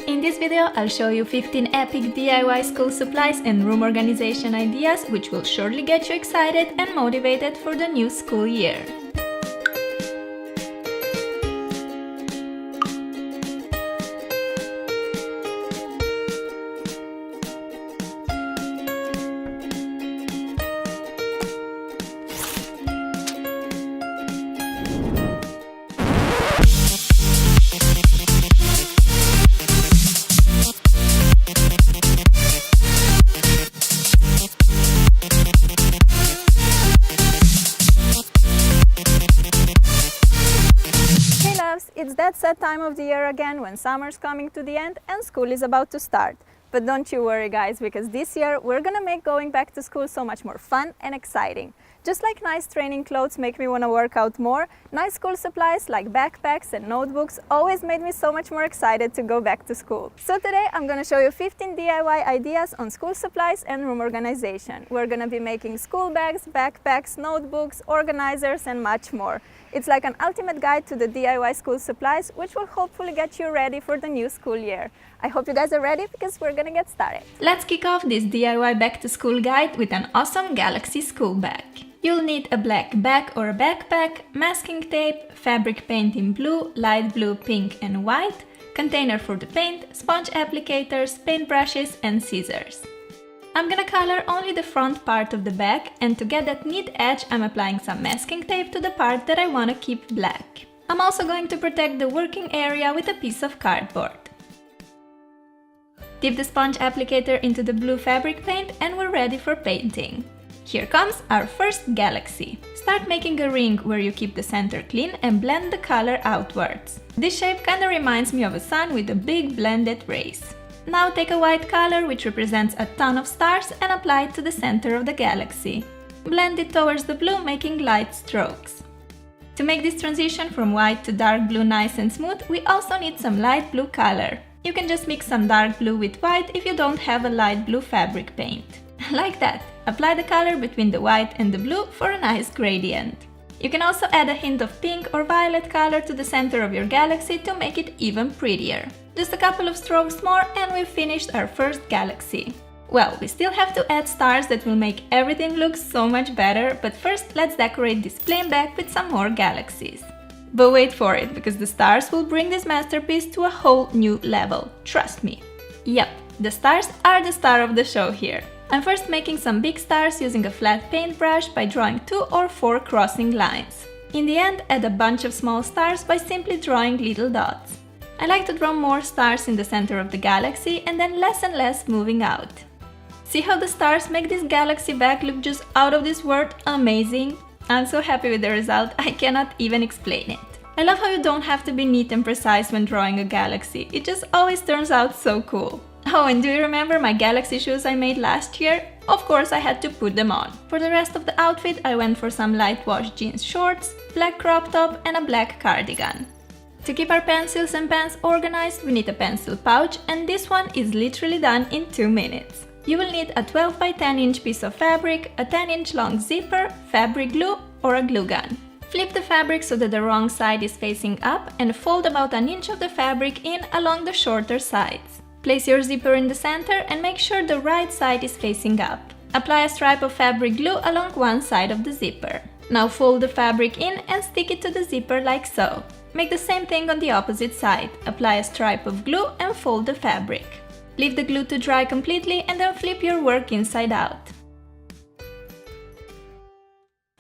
In this video, I'll show you 15 epic DIY school supplies and room organization ideas which will surely get you excited and motivated for the new school year. It's that sad time of the year again when summer's coming to the end and school is about to start. But don't you worry guys, because this year we're gonna make going back to school so much more fun and exciting. Just like nice training clothes make me want to work out more, nice school supplies like backpacks and notebooks always made me so much more excited to go back to school. So today I'm gonna show you 15 DIY ideas on school supplies and room organization. We're gonna be making school bags, backpacks, notebooks, organizers and much more. It's like an ultimate guide to the DIY school supplies, which will hopefully get you ready for the new school year. I hope you guys are ready because we're gonna get started. Let's kick off this DIY back to school guide with an awesome Galaxy school bag. You'll need a black bag or a backpack, masking tape, fabric paint in blue, light blue, pink and white, container for the paint, sponge applicators, paintbrushes and scissors. I'm gonna color only the front part of the bag, and to get that neat edge I'm applying some masking tape to the part that I want to keep black. I'm also going to protect the working area with a piece of cardboard. Dip the sponge applicator into the blue fabric paint and we're ready for painting. Here comes our first Galaxy. Start making a ring where you keep the center clean and blend the color outwards. This shape kinda reminds me of a sun with a big blended rays. Now take a white color which represents a ton of stars and apply it to the center of the Galaxy. Blend it towards the blue, making light strokes. To make this transition from white to dark blue nice and smooth, we also need some light blue color. You can just mix some dark blue with white if you don't have a light blue fabric paint. Like that. Apply the color between the white and the blue for a nice gradient. You can also add a hint of pink or violet color to the center of your Galaxy to make it even prettier. Just a couple of strokes more and we've finished our first Galaxy. Well, we still have to add stars that will make everything look so much better, but first let's decorate this plain bag with some more Galaxies. But wait for it, because the stars will bring this masterpiece to a whole new level, trust me. Yep, the stars are the star of the show here. I'm first making some big stars using a flat paintbrush by drawing 2 or 4 crossing lines. In the end, add a bunch of small stars by simply drawing little dots. I like to draw more stars in the center of the Galaxy and then less and less moving out. See how the stars make this Galaxy bag look just out of this world amazing? I'm so happy with the result, I cannot even explain it. I love how you don't have to be neat and precise when drawing a Galaxy, it just always turns out so cool. Oh, and do you remember my Galaxy shoes I made last year? Of course I had to put them on. For the rest of the outfit I went for some light wash jeans shorts, black crop top and a black cardigan. To keep our pencils and pens organized we need a pencil pouch, and this one is literally done in 2 minutes. You will need a 12 by 10 inch piece of fabric, a 10-inch long zipper, fabric glue or a glue gun. Flip the fabric so that the wrong side is facing up and fold about an inch of the fabric in along the shorter sides. Place your zipper in the center and make sure the right side is facing up. Apply a stripe of fabric glue along one side of the zipper. Now fold the fabric in and stick it to the zipper like so. Make the same thing on the opposite side. Apply a stripe of glue and fold the fabric. Leave the glue to dry completely and then flip your work inside out.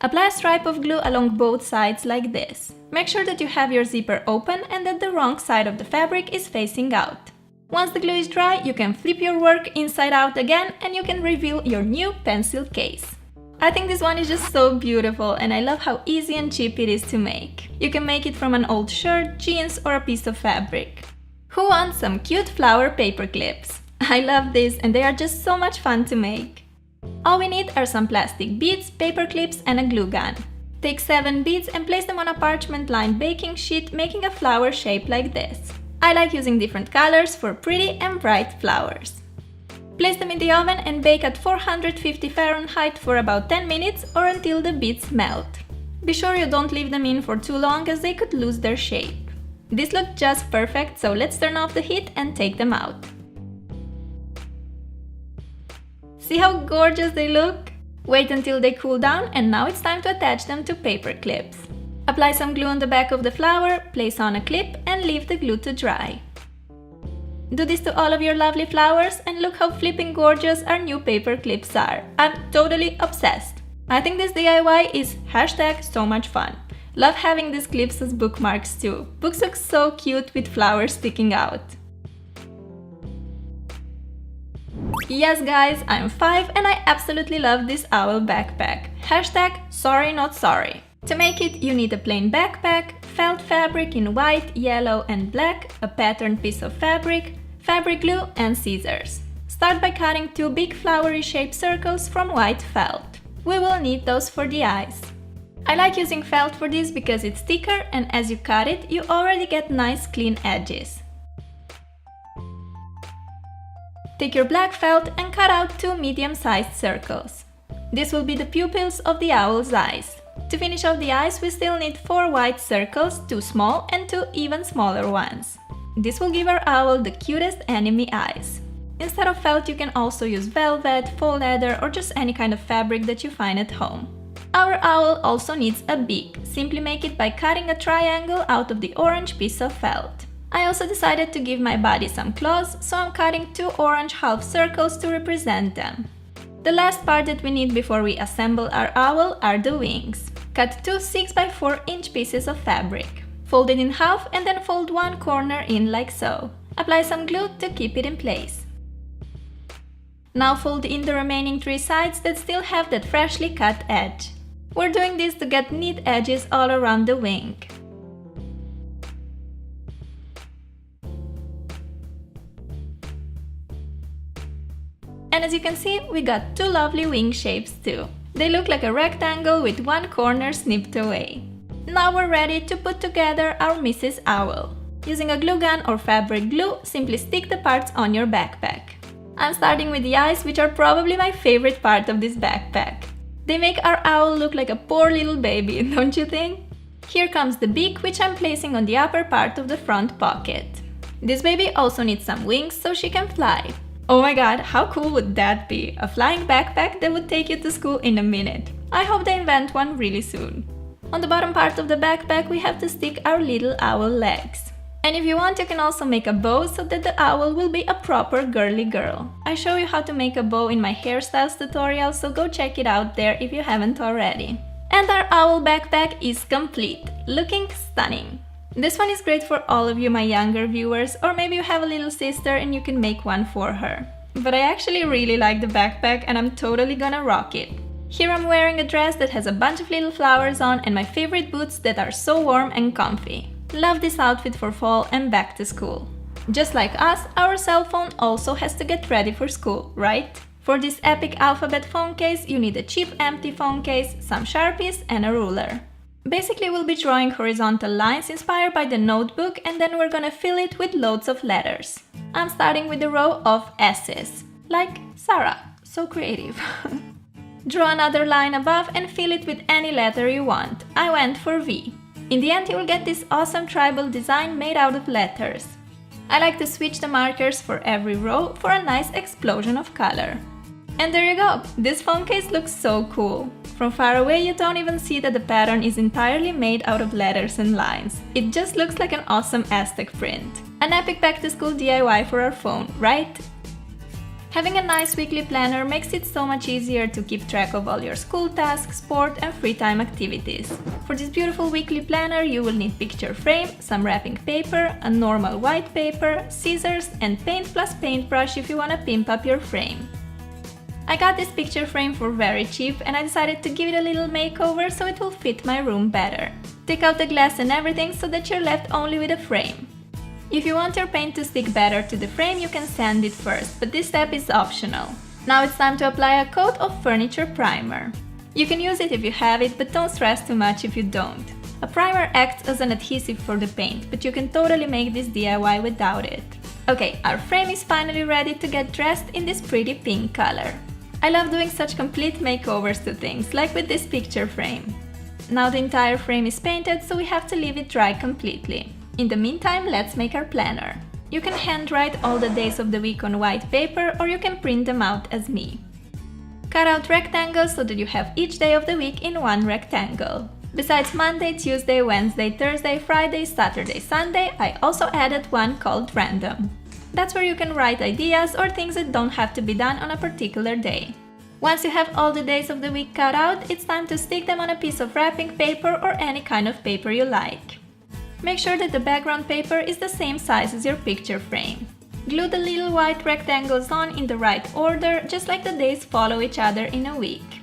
Apply a stripe of glue along both sides like this. Make sure that you have your zipper open and that the wrong side of the fabric is facing out. Once the glue is dry, you can flip your work inside out again and you can reveal your new pencil case. I think this one is just so beautiful and I love how easy and cheap it is to make. You can make it from an old shirt, jeans or a piece of fabric. Who wants some cute flower paper clips? I love this and they are just so much fun to make. All we need are some plastic beads, paper clips and a glue gun. Take 7 beads and place them on a parchment-lined baking sheet, making a flower shape like this. I like using different colors for pretty and bright flowers. Place them in the oven and bake at 450 Fahrenheit for about 10 minutes or until the beads melt. Be sure you don't leave them in for too long as they could lose their shape. These look just perfect, so let's turn off the heat and take them out. See how gorgeous they look? Wait until they cool down, and now it's time to attach them to paper clips. Apply some glue on the back of the flower, place on a clip and leave the glue to dry. Do this to all of your lovely flowers and look how flipping gorgeous our new paper clips are. I'm totally obsessed. I think this DIY is #so much fun. Love having these clips as bookmarks too. Books look so cute with flowers sticking out. Yes guys, I'm 5 and I absolutely love this owl backpack. #sorry not sorry. To make it, you need a plain backpack, felt fabric in white, yellow and black, a patterned piece of fabric glue and scissors. Start by cutting 2 big flowery shaped circles from white felt. We will need those for the eyes. I like using felt for this because it's thicker and as you cut it, you already get nice clean edges. Take your black felt and cut out 2 medium-sized circles. This will be the pupils of the owl's eyes. To finish off the eyes, we still need 4 white circles, 2 small and 2 even smaller ones. This will give our owl the cutest enemy eyes. Instead of felt, you can also use velvet, faux leather or just any kind of fabric that you find at home. Our owl also needs a beak. Simply make it by cutting a triangle out of the orange piece of felt. I also decided to give my body some claws, so I'm cutting 2 orange half circles to represent them. The last part that we need before we assemble our owl are the wings. Cut 2 6x4-inch pieces of fabric. Fold it in half and then fold one corner in like so. Apply some glue to keep it in place. Now fold in the remaining 3 sides that still have that freshly cut edge. We're doing this to get neat edges all around the wing. And as you can see, we got 2 lovely wing shapes too. They look like a rectangle with one corner snipped away. Now we're ready to put together our Mrs. Owl. Using a glue gun or fabric glue, simply stick the parts on your backpack. I'm starting with the eyes, which are probably my favorite part of this backpack. They make our owl look like a poor little baby, don't you think? Here comes the beak, which I'm placing on the upper part of the front pocket. This baby also needs some wings so she can fly. Oh my god, how cool would that be? A flying backpack that would take you to school in a minute. I hope they invent one really soon. On the bottom part of the backpack we have to stick our little owl legs. And if you want, you can also make a bow so that the owl will be a proper girly girl. I show you how to make a bow in my hairstyles tutorial, so go check it out there if you haven't already. And our owl backpack is complete, looking stunning. This one is great for all of you my younger viewers, or maybe you have a little sister and you can make one for her. But I actually really like the backpack and I'm totally gonna rock it. Here I'm wearing a dress that has a bunch of little flowers on and my favorite boots that are so warm and comfy. Love this outfit for fall and back to school. Just like us, our cell phone also has to get ready for school, right? For this epic alphabet phone case, you need a cheap empty phone case, some Sharpies and a ruler. Basically, we'll be drawing horizontal lines inspired by the notebook and then we're gonna fill it with loads of letters. I'm starting with a row of S's, like Sarah, so creative. Draw another line above and fill it with any letter you want. I went for V. In the end, you will get this awesome tribal design made out of letters. I like to switch the markers for every row for a nice explosion of color. And there you go! This phone case looks so cool. From far away you don't even see that the pattern is entirely made out of letters and lines. It just looks like an awesome Aztec print. An epic back-to-school DIY for our phone, right? Having a nice weekly planner makes it so much easier to keep track of all your school tasks, sport and free time activities. For this beautiful weekly planner you will need picture frame, some wrapping paper, a normal white paper, scissors and paint plus paintbrush if you want to pimp up your frame. I got this picture frame for very cheap and I decided to give it a little makeover so it will fit my room better. Take out the glass and everything so that you're left only with a frame. If you want your paint to stick better to the frame, you can sand it first, but this step is optional. Now it's time to apply a coat of furniture primer. You can use it if you have it, but don't stress too much if you don't. A primer acts as an adhesive for the paint, but you can totally make this DIY without it. Okay, our frame is finally ready to get dressed in this pretty pink color. I love doing such complete makeovers to things, like with this picture frame. Now the entire frame is painted, so we have to leave it dry completely. In the meantime, let's make our planner. You can handwrite all the days of the week on white paper, or you can print them out as me. Cut out rectangles so that you have each day of the week in one rectangle. Besides Monday, Tuesday, Wednesday, Thursday, Friday, Saturday, Sunday, I also added one called Random. That's where you can write ideas or things that don't have to be done on a particular day. Once you have all the days of the week cut out, it's time to stick them on a piece of wrapping paper or any kind of paper you like. Make sure that the background paper is the same size as your picture frame. Glue the little white rectangles on in the right order, just like the days follow each other in a week.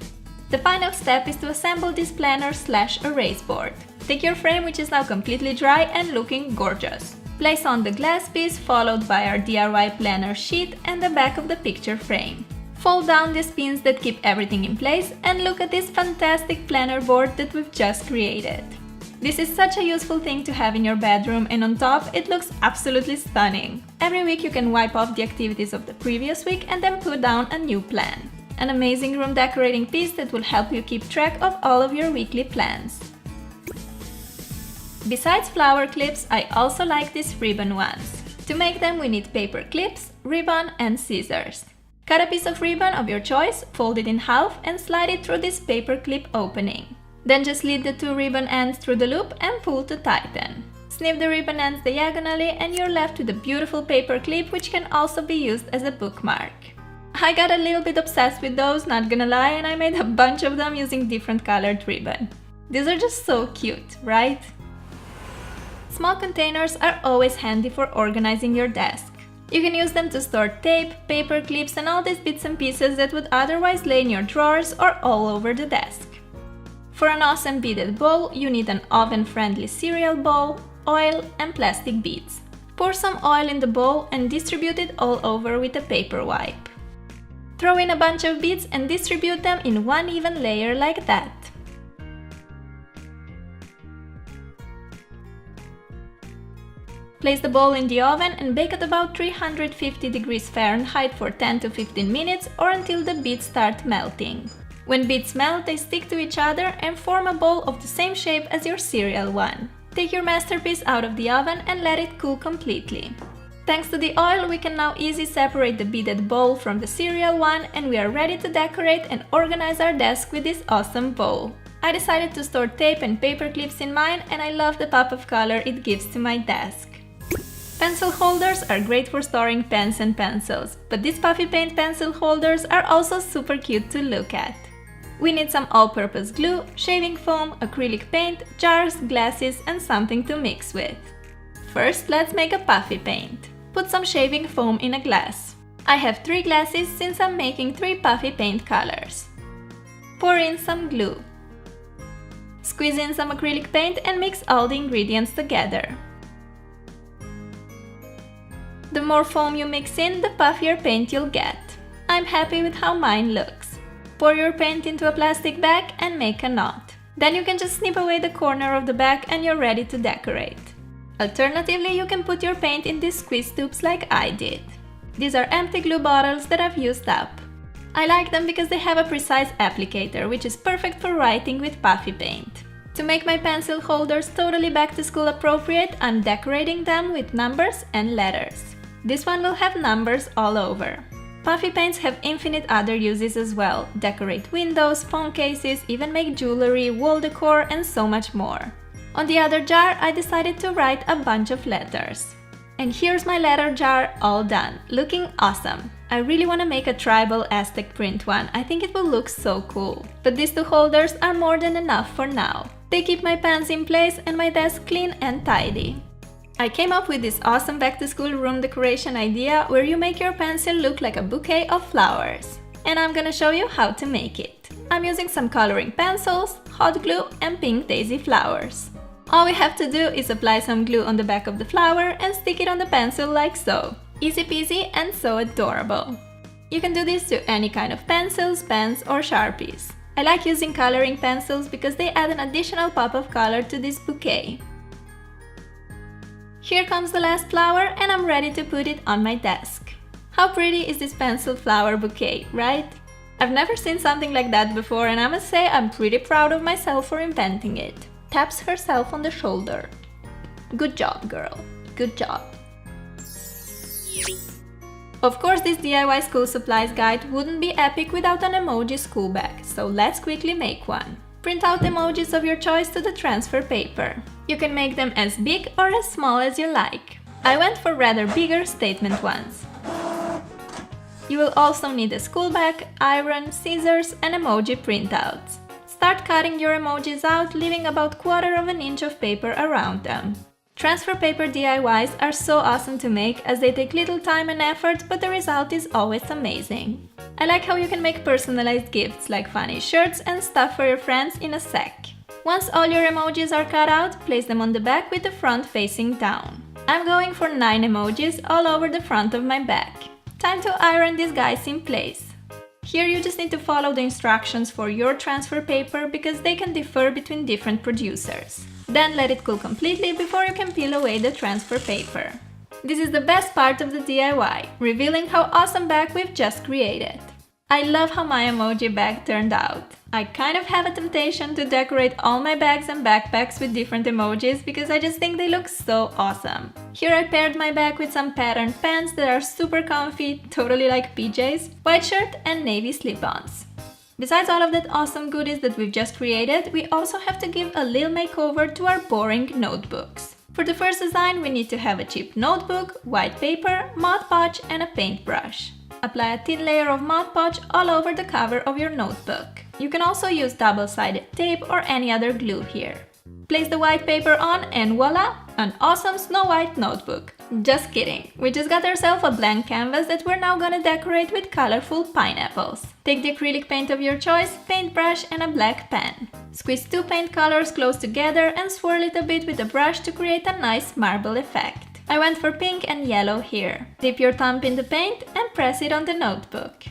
The final step is to assemble this planner/erase board. Take your frame, which is now completely dry and looking gorgeous. Place on the glass piece, followed by our DIY planner sheet and the back of the picture frame. Fold down these pins that keep everything in place and look at this fantastic planner board that we've just created. This is such a useful thing to have in your bedroom, and on top it looks absolutely stunning. Every week you can wipe off the activities of the previous week and then put down a new plan. An amazing room decorating piece that will help you keep track of all of your weekly plans. Besides flower clips, I also like these ribbon ones. To make them we need paper clips, ribbon and scissors. Cut a piece of ribbon of your choice, fold it in half and slide it through this paper clip opening. Then just lead the two ribbon ends through the loop and pull to tighten. Snip the ribbon ends diagonally and you're left with a beautiful paper clip, which can also be used as a bookmark. I got a little bit obsessed with those, not gonna lie, and I made a bunch of them using different colored ribbon. These are just so cute, right? Small containers are always handy for organizing your desk. You can use them to store tape, paper clips and all these bits and pieces that would otherwise lay in your drawers or all over the desk. For an awesome beaded bowl, you need an oven-friendly cereal bowl, oil and plastic beads. Pour some oil in the bowl and distribute it all over with a paper wipe. Throw in a bunch of beads and distribute them in one even layer like that. Place the bowl in the oven and bake at about 350 degrees Fahrenheit for 10 to 15 minutes or until the beads start melting. When beads melt, they stick to each other and form a bowl of the same shape as your cereal one. Take your masterpiece out of the oven and let it cool completely. Thanks to the oil, we can now easily separate the beaded bowl from the cereal one, and we are ready to decorate and organize our desk with this awesome bowl. I decided to store tape and paper clips in mine, and I love the pop of color it gives to my desk. Pencil holders are great for storing pens and pencils, but these puffy paint pencil holders are also super cute to look at. We need some all-purpose glue, shaving foam, acrylic paint, jars, glasses and something to mix with. First, let's make a puffy paint. Put some shaving foam in a glass. I have 3 glasses since I'm making 3 puffy paint colors. Pour in some glue. Squeeze in some acrylic paint and mix all the ingredients together. The more foam you mix in, the puffier paint you'll get. I'm happy with how mine looks. Pour your paint into a plastic bag and make a knot. Then you can just snip away the corner of the bag and you're ready to decorate. Alternatively, you can put your paint in these squeeze tubes like I did. These are empty glue bottles that I've used up. I like them because they have a precise applicator, which is perfect for writing with puffy paint. To make my pencil holders totally back to school appropriate, I'm decorating them with numbers and letters. This one will have numbers all over. Puffy paints have infinite other uses as well. Decorate windows, phone cases, even make jewelry, wall decor and so much more. On the other jar, I decided to write a bunch of letters. And here's my letter jar all done, looking awesome. I really want to make a tribal Aztec print one, I think it will look so cool. But these 2 holders are more than enough for now. They keep my pens in place and my desk clean and tidy. I came up with this awesome back-to-school room decoration idea where you make your pencil look like a bouquet of flowers. And I'm gonna show you how to make it. I'm using some coloring pencils, hot glue and pink daisy flowers. All we have to do is apply some glue on the back of the flower and stick it on the pencil like so. Easy peasy and so adorable. You can do this to any kind of pencils, pens or Sharpies. I like using coloring pencils because they add an additional pop of color to this bouquet. Here comes the last flower and I'm ready to put it on my desk. How pretty is this pencil flower bouquet, right? I've never seen something like that before and I must say I'm pretty proud of myself for inventing it. Taps herself on the shoulder. Good job, girl. Good job. Of course, this DIY school supplies guide wouldn't be epic without an emoji school bag, so let's quickly make one. Print out emojis of your choice to the transfer paper. You can make them as big or as small as you like. I went for rather bigger statement ones. You will also need a school bag, iron, scissors and emoji printouts. Start cutting your emojis out, leaving about 1/4 inch of paper around them. Transfer paper DIYs are so awesome to make as they take little time and effort, but the result is always amazing. I like how you can make personalized gifts like funny shirts and stuff for your friends in a sack. Once all your emojis are cut out, place them on the back with the front facing down. I'm going for 9 emojis all over the front of my bag. Time to iron these guys in place. Here you just need to follow the instructions for your transfer paper because they can differ between different producers. Then let it cool completely before you can peel away the transfer paper. This is the best part of the DIY, revealing how awesome bag we've just created. I love how my emoji bag turned out. I kind of have a temptation to decorate all my bags and backpacks with different emojis because I just think they look so awesome. Here I paired my bag with some patterned pants that are super comfy, totally like PJs, white shirt and navy slip-ons. Besides all of that awesome goodies that we've just created, we also have to give a little makeover to our boring notebooks. For the first design, we need to have a cheap notebook, white paper, Mod Podge and a paintbrush. Apply a thin layer of Mod Podge all over the cover of your notebook. You can also use double-sided tape or any other glue here. Place the white paper on and voila! An awesome Snow White notebook. Just kidding, we just got ourselves a blank canvas that we're now gonna decorate with colorful pineapples. Take the acrylic paint of your choice, paintbrush and a black pen. Squeeze 2 paint colors close together and swirl it a bit with a brush to create a nice marble effect. I went for pink and yellow here. Dip your thumb in the paint and press it on the notebook.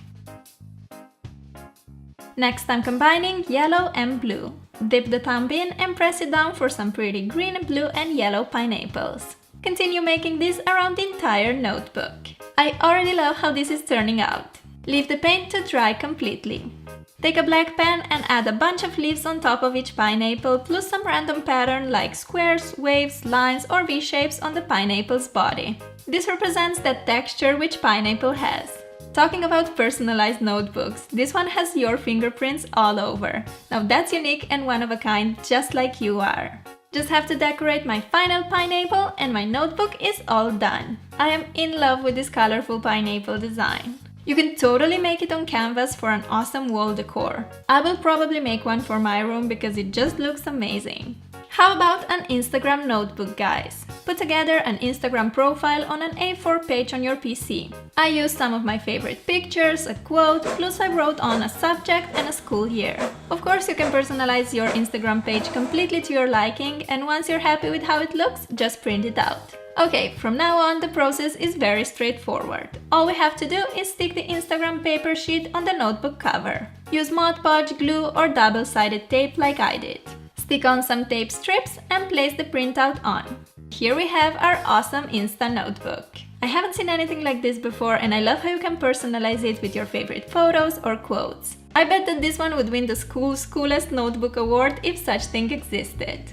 Next I'm combining yellow and blue. Dip the thumb in and press it down for some pretty green, blue and yellow pineapples. Continue making this around the entire notebook. I already love how this is turning out. Leave the paint to dry completely. Take a black pen and add a bunch of leaves on top of each pineapple plus some random pattern like squares, waves, lines or V-shapes on the pineapple's body. This represents that texture which pineapple has. Talking about personalized notebooks, this one has your fingerprints all over. Now that's unique and one of a kind, just like you are. Just have to decorate my final pineapple and my notebook is all done. I am in love with this colorful pineapple design. You can totally make it on canvas for an awesome wall decor. I will probably make one for my room because it just looks amazing. How about an Instagram notebook, guys? Put together an Instagram profile on an A4 page on your PC. I used some of my favorite pictures, a quote, plus I wrote on a subject and a school year. Of course, you can personalize your Instagram page completely to your liking, and once you're happy with how it looks, just print it out. Okay, from now on the process is very straightforward. All we have to do is stick the Instagram paper sheet on the notebook cover. Use Mod Podge, glue or double-sided tape like I did. Stick on some tape strips and place the printout on. Here we have our awesome Insta notebook. I haven't seen anything like this before and I love how you can personalize it with your favorite photos or quotes. I bet that this one would win the school's coolest notebook award if such thing existed.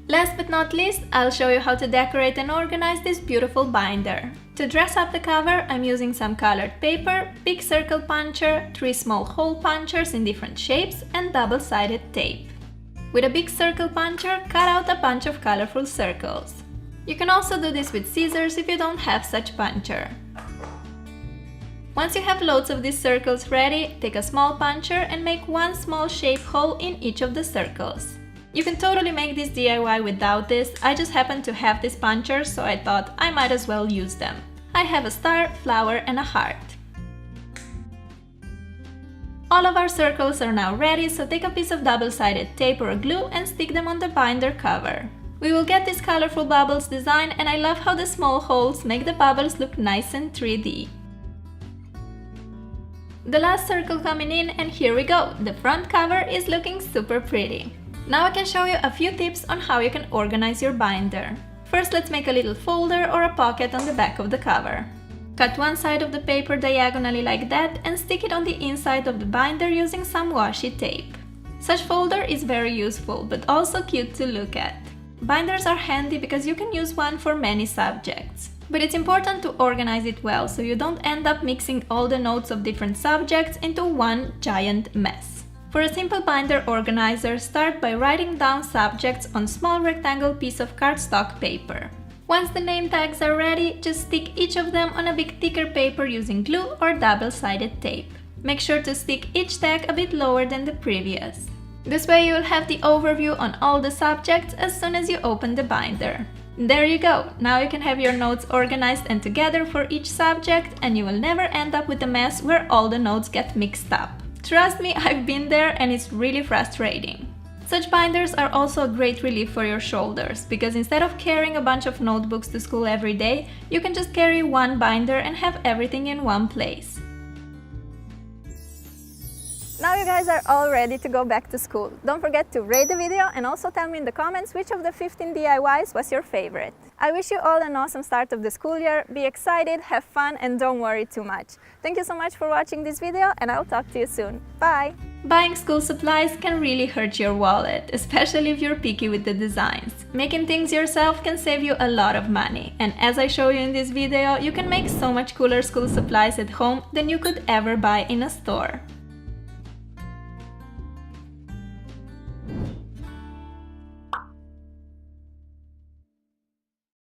Last but not least, I'll show you how to decorate and organize this beautiful binder. To dress up the cover, I'm using some colored paper, big circle puncher, 3 small hole punchers in different shapes, and double-sided tape. With a big circle puncher, cut out a bunch of colorful circles. You can also do this with scissors if you don't have such puncher. Once you have loads of these circles ready, take a small puncher and make 1 small shape hole in each of the circles. You can totally make this DIY without this, I just happen to have this puncher, so I thought I might as well use them. I have a star, flower and a heart. All of our circles are now ready, so take a piece of double-sided tape or a glue and stick them on the binder cover. We will get this colorful bubbles design, and I love how the small holes make the bubbles look nice and 3D. The last circle coming in, and here we go! The front cover is looking super pretty. Now I can show you a few tips on how you can organize your binder. First, let's make a little folder or a pocket on the back of the cover. Cut one side of the paper diagonally like that and stick it on the inside of the binder using some washi tape. Such folder is very useful, but also cute to look at. Binders are handy because you can use one for many subjects. But it's important to organize it well so you don't end up mixing all the notes of different subjects into one giant mess. For a simple binder organizer, start by writing down subjects on small rectangle piece of cardstock paper. Once the name tags are ready, just stick each of them on a bit thicker paper using glue or double-sided tape. Make sure to stick each tag a bit lower than the previous. This way you'll have the overview on all the subjects as soon as you open the binder. There you go! Now you can have your notes organized and together for each subject, and you will never end up with a mess where all the notes get mixed up. Trust me, I've been there and it's really frustrating. Such binders are also a great relief for your shoulders, because instead of carrying a bunch of notebooks to school every day, you can just carry one binder and have everything in one place. Now you guys are all ready to go back to school. Don't forget to rate the video and also tell me in the comments which of the 15 DIYs was your favorite. I wish you all an awesome start of the school year. Be excited, have fun, and don't worry too much. Thank you so much for watching this video, and I'll talk to you soon. Bye! Buying school supplies can really hurt your wallet, especially if you're picky with the designs. Making things yourself can save you a lot of money, and as I show you in this video, you can make so much cooler school supplies at home than you could ever buy in a store.